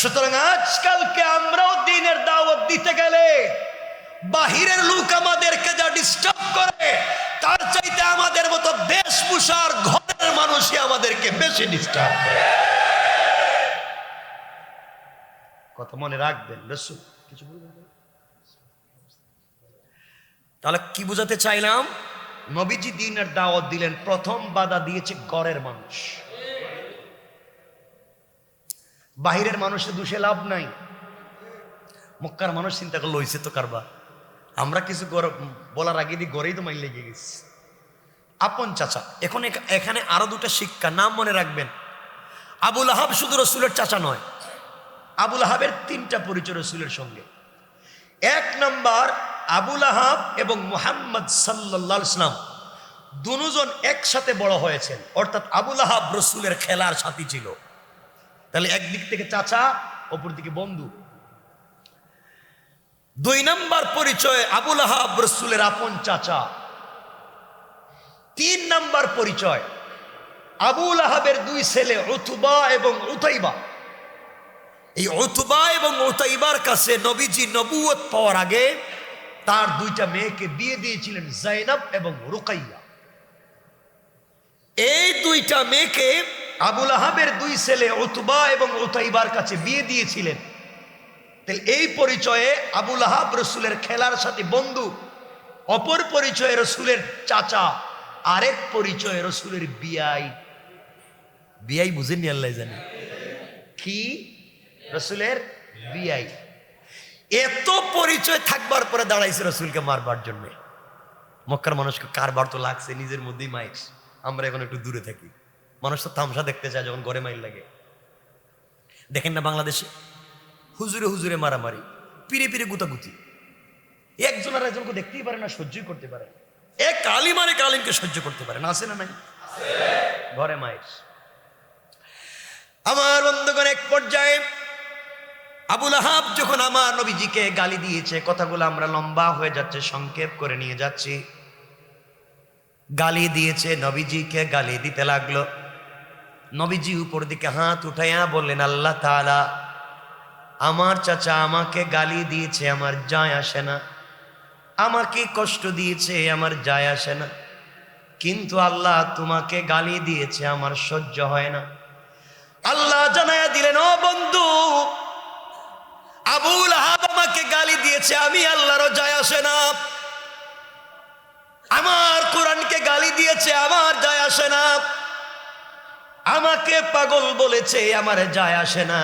সুতরাং আজকালকে আমরাও দ্বীনের দাওয়াত দিতে গেলে বাহিরের লোক আমাদেরকে যা ডিস্টার্ব করে, তার চাইতে আমাদের মতো বেশভূষার ঘরের মানুষই আমাদেরকে বেশি ডিস্টার্ব করে। কথা মনে রাখবেন। রাসূল কিছু বলবেন? তাহলে কি বুঝাতে চাইলাম? নবীজি দ্বীনের দাওয়াত দিলেন, প্রথম বাধা দিয়েছে ঘরের মানুষ। বাহিরের মানুষের দোষে লাভ নাই। মক্কার মানুষ চিন্তা করলো, হইছে তো কারবার, আমরা কিছু বলার আগে দিয়ে গড়েই তো মাইল লেগে গেছি। আপন চাচা। এখন এখানে আরো দুটা শিক্ষা, নাম মনে রাখবেন। আবু লাহাব শুধু রাসূলের চাচা নয়, আবু লাহাবের 3টা পরিচয় রাসূলের সঙ্গে। 1 নাম্বার, আবু লাহাব এবং মুহাম্মদ সাল্লাল্লাহু আলাইহি ওয়াসাল্লাম দুজন একসাথে বড় হয়েছেন, অর্থাৎ আবু লাহাব রাসূলের খেলার সাথী ছিল। তাহলে একদিক থেকে চাচা, অপর দিকে বন্ধু। 2 নাম্বার পরিচয়, আবু লাহাব রাসূলের আপন চাচা। 3 নাম্বার পরিচয়, আবু লাহাবের 2 ছেলে উতবা এবং উতাইবা। এই উতবা এবং উতাইবার কাছে নবীজি নবুয়ত পাওয়ার আগে তার 2টা মেয়েকে বিয়ে দিয়েছিলেন, যায়েনব এবং রুকাইয়া। এই 2টা মেয়েকে আবু লাহাবের 2 ছেলে উতবা এবং উতাইবার কাছে বিয়ে দিয়েছিলেন। তাহলে এই পরিচয়ে আবু লাহাব রাসূলের খেলার সাথে বন্ধু, অপর পরিচয়ে রাসূলের চাচা, আরেক পরিচয়ে রাসূলের বিয়াই। বিয়াই বুঝেননি? আল্লাহ জানে কি, রাসূলের বিয়াই। এত পরিচয় থাকবার পরে দাঁড়াইছে রাসূলকে মারবার জন্য। মক্কার মানুষকে কারবার তো লাগছে, নিজের মধ্যেই মাইস। আমরা এখন একটু দূরে থাকি, মানুষ তো তামসা দেখতে চায় যখন ঘরে মাইল লাগে। দেখেন না বাংলাদেশে হুজুরে হুজুরে মারামারি, পিড়ে পিড়ে গুতাগুতি। একজন আর একজনকে দেখতেই পারে না, সহ্যই করতে পারে। এক আলিম আর এক আলিমকে সহ্য করতে পারে না, আছে না নাই? ঘরে মায়ের। আমার বন্ধুগণ, এক পর্যায়ে আবু লাহাব যখন আমার নবীজিকে গালি দিয়েছে, কথাগুলো আমরা লম্বা হয়ে যাচ্ছে, সংক্ষেপ করে নিয়ে যাচ্ছি। গালি দিয়েছে, নবীজিকে গালি দিতে লাগলো। নবীজি উপর দিকে হাত উঠাইয়া বললেন, আল্লাহ তাআলা, আমার চাচা আমাকে গালি দিয়েছে, আমার যায় আসে না, আমাকে কষ্ট দিয়েছে, আমার যায় আসে না, কিন্তু আল্লাহ তোমাকে গালি দিয়েছে, আমার সহ্য হয় না। আল্লাহ জানায়া দিলেন, ও বন্ধু, আবু লাহাব আমাকে গালি দিয়েছে, আমি আল্লাহরও যায় আসে না। আমার কোরআনকে গালি দিয়েছে, আমার যায় আসে না। আমাকে পাগল বলেছে, আমার যায় আসে না।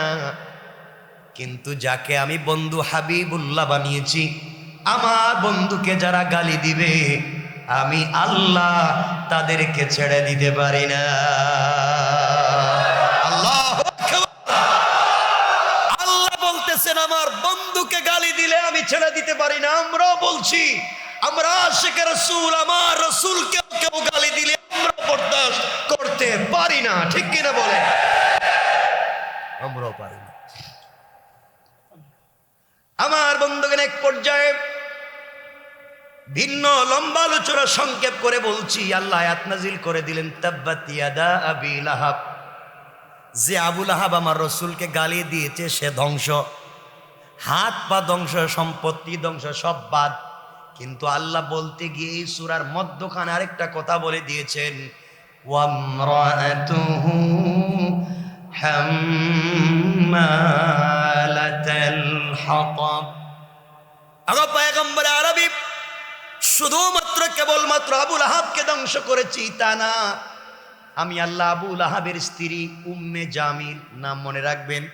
কিন্তু যাকে আমি বন্ধু হাবিবুল্লাহ বানিয়েছি, আমার বন্ধুকে যারা গালি দিবে, আমি আল্লাহ তাদেরকে ছেড়ে দিতে পারি না। আল্লাহ আল্লাহ বলতেছেন, আমার বন্ধুকে গালি দিলে আমি ছেড়ে দিতে পারি না। আমরাও বলছি, আমরা আশিকে রাসূল, আমার রাসূলকে কেউ গালি দিলে আমরা বরদাস্ত করতে পারি না। ঠিক কিনা বলে? আমরাও পারি না। আমার বন্ধুগণ, এক পর্যায়ে ভিন্ন লম্বা আলোচনা সংক্ষেপ করে বলছি, আল্লাহ আয়াত নাজিল করে দিলেন, তাব্বাত ইয়াদা আবি লাহাব। যে আবু লাহাব আমার রসুলকে গালি দিয়েছে, সে ধ্বংস, হাত পা ধ্বংস, সম্পত্তি ধ্বংস, সব বাদ। কিন্তু আল্লাহ বলতে গিয়ে এই সূরার মধ্যখানে আরেকটা কথা বলে দিয়েছেন, ওয়ামরাতুহু হাম্মালাতাল হাতাব। আগো পয়গম্বর আরবি শুধুমাত্র কেবলমাত্র আবু লাহাবকে ধ্বংস করেছি তা না, আমি আল্লাহ আবু লাহাবের স্ত্রী উম্মে জামিল, নাম মনে রাখবেন,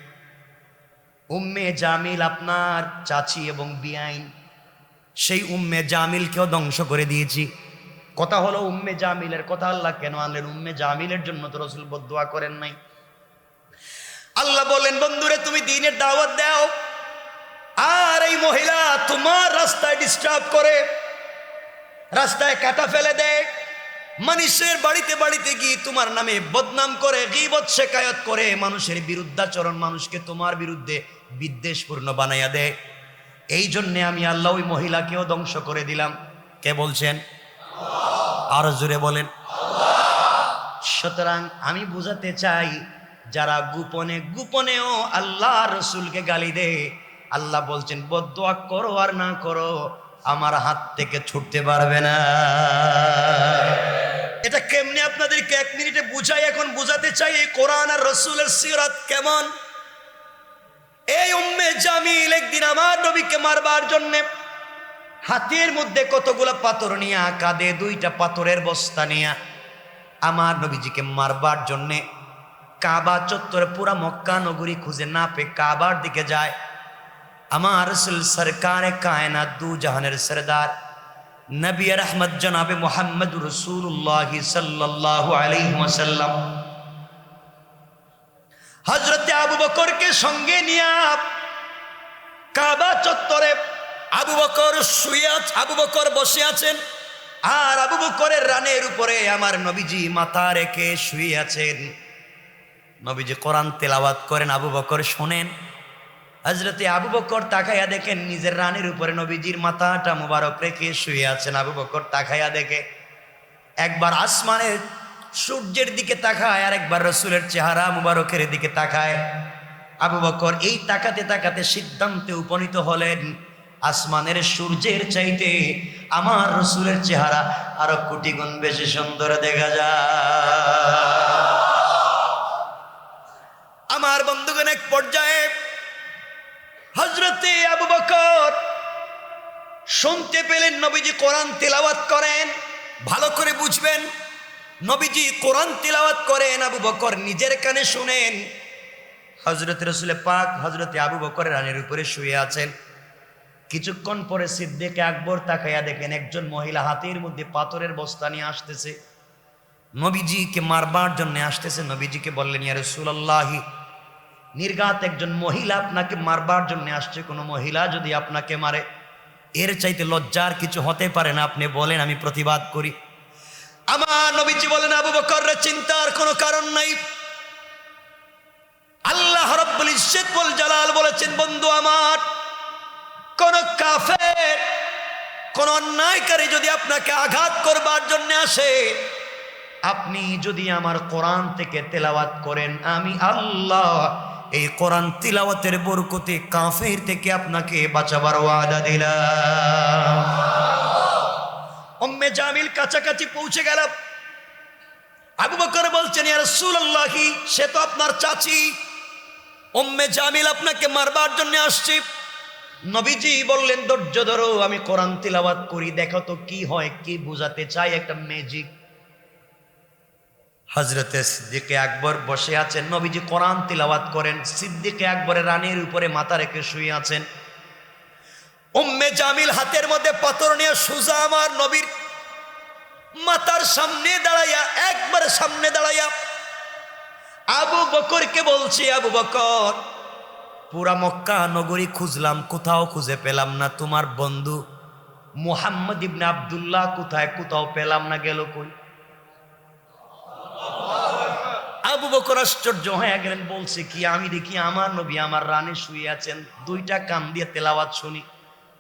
উম্মে জামিল আপনার চাচি এবং বিআইন, সেই উম্মে জামিলকেও ধ্বংস করে দিয়েছি। কথা হলো, উম্মে জামিলের কথা আল্লাহ কেন আনলেন? উম্মে জামিলের জন্য তো রাসূল বদদুয়া করেন নাই। আল্লাহ বলেন, বন্ধুরে তুমি দ্বীনের দাওয়াত দাও, আর এই মহিলা তোমার রাস্তায় ডিস্টার্ব করে, রাস্তায় কাটা ফেলে দেয়, মানুষের বাড়িতে বাড়িতে গিয়ে তোমার নামে বদনাম করে, গীবত শেকায়ত করে, মানুষের বিরুদ্ধাচরণ, মানুষকে তোমার বিরুদ্ধে বিদ্বেষপূর্ণ বানাইয়া দেয়। এই জন্যে আমি আল্লাহ ওই মহিলাকেও ধ্বংস করে দিলাম। কে বলছেন? আরো জোরে বলেন। সুতরাং আমি বুঝাতে চাই, যারা গোপনে গোপনেও আল্লাহ রসুলকে গালি দেয়, আল্লাহ বলছেন বদদুয়া করো আর না করো, আমার হাত থেকে ছুটতে পারবে না। এটা কেমনে আপনাদেরকে এক মিনিটে বুঝাই, এখন বুঝাতে চাই এই কোরআন আর রসুলের সিরাত কেমন। এই উম্মে জামিল একদিন আমার নবীকে মারবার জন্য হাতের মধ্যে কতগুলো পাথর নিয়ে, কাঁধে দুইটা পাথরের বস্তা নিয়ে আমার নবীজিকে মারবার জন্যে কাবা চত্বরে পুরা মক্কা নগরী খুঁজে না পেয়ে কাবার দিকে যায়। আমার রাসূল সরকারে কায়নাত, দু জাহানের সরদার নবী রহমত জনাবে মুহাম্মদ রাসূলুল্লাহ সাল্লাল্লাহু আলাইহি ওয়াসাল্লাম হযরতে আবু বকরকে সঙ্গে নিয়ে কাবা চত্বরে আবু বকর শুয়ে আছে, আবু বকর বসে আছেন, আর আবু বকরের রানের উপরে আমার নবীজি মাথা রেখে শুয়ে আছেন। নবীজি কোরআন তেলাওয়াত করেন, আবু বকর শোনেন। হযরতে আবু বকর তাকাইয়া দেখেন নিজের রানের উপরে নবীজির মাথাটা মুবারক রেখে শুয়ে আছেন। আবু বকর তাকাইয়া দেখে, একবার আসমানের সূর্যের দিকে তাকায়, আর একবার রসুলের চেহারা মুবারকের দিকে তাকায়। আবু বকর এই তাকাতে তাকাতে সিদ্ধান্তে উপনীত হলেন, আসমানের সূর্যের চাইতে আমার রসুলের চেহারা আরো কোটি গুণ বেশি সুন্দর দেখা যায়। আমার বন্ধুগণ, এক পর্যায়ে হযরতে আবু বকর শুনতে পেলেন নবীজি কোরআন তেলাওয়াত করেন। ভালো করে বুঝবেন, নবীজি কোরআন তেলাওয়াত করেন, আবু বকর নিজের কানে শুনেন। হযরত রাসূল পাক হযরতে আবু বকরের রানের উপরে শুয়ে আছেন। কিছুক্ষণ পরে সিদ্দিক আকবর তাকাইয়া দেখেন একজন মহিলা হাতের মধ্যে পাথরের বস্তা নিয়ে আসতেছে, নবীজিকে মারবার জন্য আসতেছে। নবীজিকে বললেন, ইয়া রাসূলুল্লাহ, নির্ঘাত একজন মহিলা আপনাকে মারবার জন্য আসছে, কোনো মহিলা যদি আপনাকে মারে এর চাইতে লজ্জার কিছু হতে পারে না? আপনি বলেন, আমি প্রতিবাদ করি। আমার নবীজি বলেন, আবু বকর রে চিন্তার কোনো কারণ নাই। আল্লাহ রাব্বুল ইজ্জত ওয়াল জালাল বলেছেন, বন্ধু আমার, কোন কাফের, কোন অন্যায়কারী যদি আপনাকে আঘাত করবার জন্য আসে, আপনি যদি আমার কোরআন থেকে তেলাওয়াত করেন, আমি আল্লাহ এই কোরআন তিলাওয়াতের বরকতে কাফের থেকে আপনাকে বাঁচাবার ওয়াদা দিলাম। উম্মে জামিল কাছাকাছি পৌঁছে গেল। আবু বকর বলছেন, ইয়া রাসূলুল্লাহ, সে তো আপনার চাচী, উম্মে জামিল আপনাকে মারবার জন্য আসছে। নবীজি বললেন, ধৈর্য ধরো, আমি কোরআন তিলাওয়াত করি, দেখো তো কি হয়, কি বুঝাতে চাই, একটা ম্যাজিক। হযরতে সিদ্দিকে আকবর বসে আছেন, নবীজি কোরআন তিলাওয়াত করেন, সিদ্দিকে আকবরের রানীর উপরে মাথা রেখে শুয়ে আছেন। উম্মে জামিল হাতের মধ্যে পাথর নিয়ে সোজা আমার নবীর মাথার সামনে দাঁড়াইয়া, একবারে সামনে দাঁড়াইয়া আবু বকরকে বলছি, আবু বকর, পুরা মক্কা নগরী খুঁজলাম, কোথাও খুঁজে পেলাম না। তোমার বন্ধু মুহাম্মদ ইবনে আব্দুল্লাহ কোথায়? কোথাও পেলাম না, গেল কই? আবু বকর আশ্চর্য হয়ে গেলেন, বলছে কি? আমি দেখি আমার নবী আমার রানে শুয়ে আছেন, দুইটা কান দিয়ে তেলাওয়াত শুনি।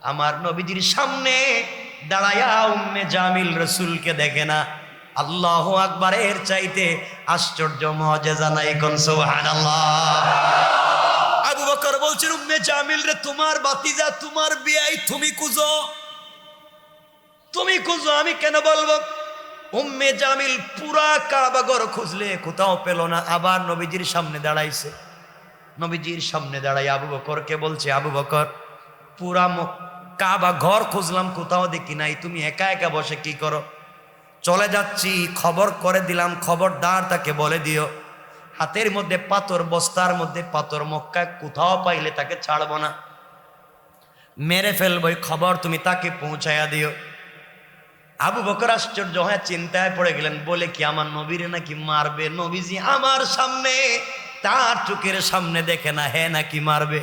আমার নবীজির সামনে দাঁড়ায়া উম্মে জামিল রাসূলকে দেখে না। আল্লাহু আকবার, এর চাইতে আশ্চর্য মুআজিজা নাই, কোন সুবহানাল্লাহ। আবু বকর বলছেন, উম্মে জামিল রে, তোমার বাতিজা, তোমার বিয়াই, তুমি খুঁজো, তুমি খুঁজো, আমি কেন বলবো? উম্মে জামিল পুরা কাবা ঘর খুঁজলে কোথাও পেল না, আবার নবীজির সামনে দাঁড়াইছে। নবীজির সামনে দাঁড়াই আবু বকরকে বলছে, আবু বকর, পুরা কাবা ঘর খুঁজলাম, কোথাও দেখি নাই, তুমি একা একা বসে কি করো? চলে যাচ্ছি, খবর করে দিলাম, খবরদার তাকে বলে দিও, হাতের মধ্যে পাথর, বস্তার মধ্যে পাথর, মক্কায় কোথাও পাইলে তাকে ছাড়বো না, মেরে ফেলবো, খবর তুমি তাকে পৌঁছায়া দিও। আবু বকর আশ্চর্য হয়ে চিন্তায় পড়ে গেলেন, বলে কি আমার নবীরে নাকি মারবে? নবীজি আমার সামনে, তার চোখের সামনে দেখে না, হ্যাঁ নাকি মারবে?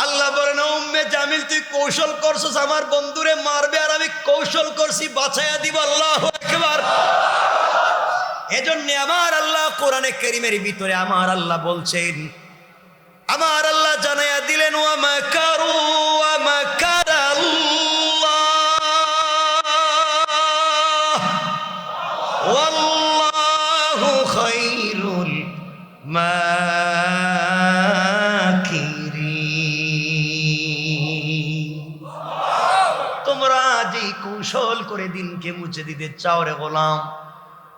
আল্লাহ বলেন, উম্মে জামিল, তুই কৌশল করছিস আমার বন্ধুরে মারবে, আর আমি কৌশল করছি বাঁচাইয়া দিব। আল্লাহু আকবার। এজন্য আমার আল্লাহ কোরআনে কারীমের ভিতরে আমার আল্লাহ বলছেন, আমার আল্লাহ জানাইয়া দিলেন, ওয়া মাকারু ওয়া মাকারাল্লাহ ওয়াল্লাহু খায়রুল মাকিরিন। তোমরা যে কৌশল করে দিনকে মুছে দিতে চাও রে গোলাম,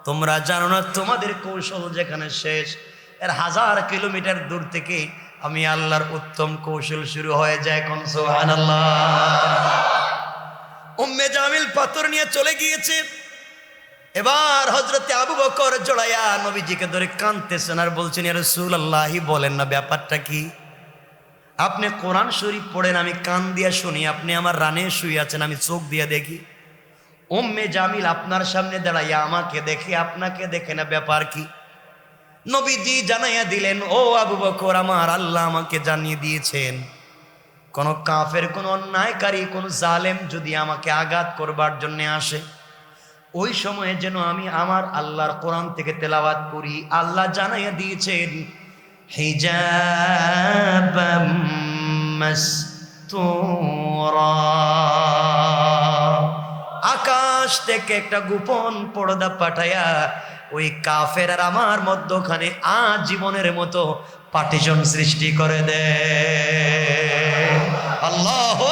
তোমরা জানো না তোমাদের কৌশল যেখানে শেষ, এর 1000 কিলোমিটার দূর থেকে আমি আল্লাহর উত্তম কৌশল শুরু হয়ে যায়, কোন সুবহানাল্লাহ। উম্মে জামিল পাথর নিয়ে চলে গিয়েছে। এবার হযরতে আবু বকর জড়াইয়া নবীজিকে ধরে কাঁদতেছেন আর বলছেন, ইয়া রাসূলুল্লাহ, বলেন না ব্যাপারটা কি? আপনি কোরআন শরীফ পড়েন, আমি কান দিয়া শুনি, আপনি আমার রানে শুয়ে আছেন, আমি চোখ দিয়া দেখি। উম্মে জামিল আপনার সামনে দাঁড়াইয়া আমাকে দেখে, আপনাকে দেখে না, ব্যাপার কি? নবীজি জানাইয়া দিলেন, ও আবু বকর, আমার আল্লাহ আমাকে জানিয়ে দিয়েছেন, কোন কাফের, কোন অন্যায়কারী, কোন জালেম যদি আমাকে আঘাত করবার জন্য আসে, ওই সময়ে যেন আমি আমার আল্লাহর কোরআন থেকে তেলাওয়াত করি। আল্লাহ জানাইয়া দিয়েছেন, হিজাবাম মাসতুরা, আকাশ থেকে একটা গোপন পর্দা পাঠাইয়া ওই কাফের আর আমার মধ্যখানে আজীবনের মতো পার্টিশন সৃষ্টি করে দে। আল্লাহু